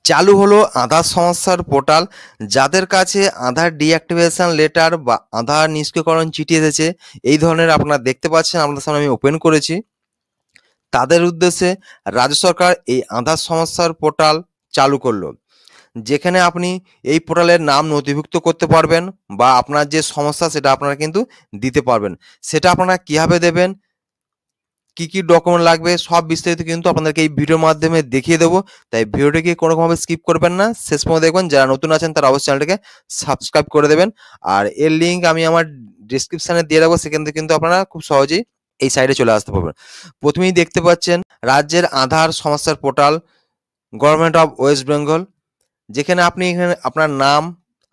চালু হলো আধার সমস্যার পোর্টাল। যাদের কাছে আধার ডিঅ্যাক্টিভেশন লেটার বা আধার নিষ্ক্রিয়করণ চিঠি এসেছে, এই ধরনের আপনারা দেখতে পাচ্ছেন, আপনাদের সামনে আমি ওপেন করেছি। তাদের উদ্দেশ্যে রাজ্য সরকার এই আধার সমস্যার পোর্টাল চালু করলো, যেখানে আপনি এই পোর্টালের নাম নথিভুক্ত করতে পারবেন বা আপনার যে সমস্যা সেটা আপনারা কিন্তু দিতে পারবেন। সেটা আপনারা কীভাবে দেবেন, কি কি ডকুমেন্ট লাগবে, সব বিস্তারিত কিন্তু আপনাদেরকে এই ভিডিওর মাধ্যমে দেখিয়ে দেবো। তাই ভিডিওটিকে কোনোভাবে স্কিপ করবেন না, শেষ পর্যন্ত দেখবেন। যারা নতুন আছেন তারা অবশ্যই চ্যানেলটিকে সাবস্ক্রাইব করে দেবেন। আর এর লিঙ্ক আমি আমার ডিসক্রিপশানে দিয়ে রাখবো, সেখান থেকে কিন্তু আপনারা খুব সহজেই এই সাইটে চলে আসতে পারবেন। প্রথমেই দেখতে পাচ্ছেন রাজ্যের আধার সমস্যার portal, government of West Bengal, যেখানে আপনি এখানে আপনার নাম,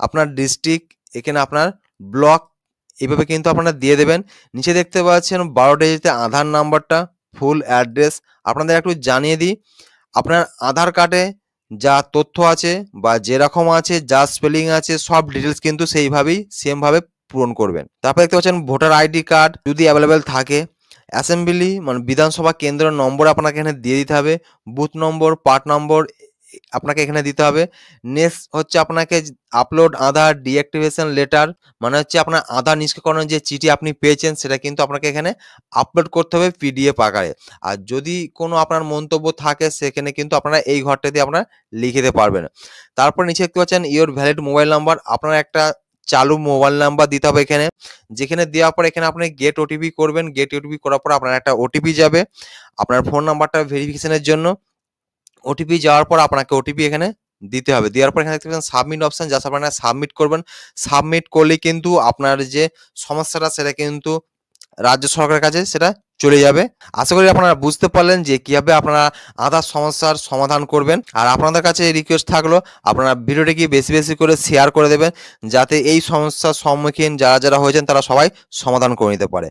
আপনার ডিস্ট্রিক্ট, এখানে আপনার ব্লক, এইভাবে কিন্তু আপনারা দিয়ে দেবেন। নিচে দেখতে পাচ্ছেন 12 ডিজিটের আধার নাম্বারটা, ফুল অ্যাড্রেস। আপনাদের একটু জানিয়ে দিই, আপনার আধার কার্ডে যা তথ্য আছে বা যেরকম আছে, যা স্পেলিং আছে, সব ডিটেলস কিন্তু সেইভাবেই সেমভাবে পূরণ করবেন। তারপর দেখতে পাচ্ছেন ভোটার আইডি কার্ড যদি অ্যাভেলেবেল থাকে, অ্যাসেম্বলি মানে বিধানসভা কেন্দ্রের নম্বর আপনাকে এখানে দিয়ে দিতে হবে, বুথ নম্বর, পার্ট নম্বর আপনাকে এখানে দিতে হবে। নেক্সট হচ্ছে আপনাকে আপলোড আধার ডিঅ্যাক্টিভেশন লেটার, মানে হচ্ছে আপনার আধার নিষ্ক্রিয়করণের যে চিঠি আপনি পেয়েছেন সেটা কিন্তু আপনাকে এখানে আপলোড করতে হবে পিডিএফ আকারে। আর যদি কোনো আপনার মন্তব্য থাকে সেখানে কিন্তু আপনারা এই ঘরটাতে আপনারা লিখে দিতে পারবেন। তারপর নিচে দেখতে পাচ্ছেন ইওর ভ্যালিড মোবাইল নাম্বার, আপনার একটা চালু মোবাইল নাম্বার দিতে হবে এখানে, যেখানে দেওয়ার পর এখানে আপনি গেট ওটিপি করবেন। গেট ওটিপি করার পর আপনার একটা ওটিপি যাবে আপনার ফোন নাম্বারটা ভেরিফিকেশনের জন্য। ওটিপি যাওয়ার পর আপনাকে ওটিপি এখানে দিতে হবে। দেওয়ার পর এখানে দেখতে পাচ্ছেন সাবমিট অপশন, জাস্ট আপনারা সাবমিট করবেন। সাবমিট করলেই কিন্তু আপনার যে সমস্যাটা সেটা কিন্তু রাজ্য সরকারের কাছে সেটা চলে যাবে। আশা করি আপনারা বুঝতে পারলেন যে কিভাবে আপনারা আধার সমস্যার সমাধান করবেন। আর আপনাদের কাছে রিকোয়েস্ট থাকলো, আপনারা ভিডিওটিকে বেশি বেশি করে শেয়ার করে দেবেন, যাতে এই সমস্যার সম্মুখীন যারা যারা হয়েছেন তারা সবাই সমাধান করে নিতে পারে।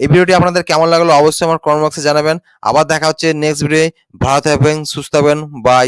এই ভিডিওটি আপনাদের কেমন লাগলো অবশ্যই আমার কমেন্ট বক্সে জানাবেন। আবার দেখা হচ্ছে নেক্সট ভিডিও। ভালো থাকবেন, সুস্থ থাকবেন, বাই।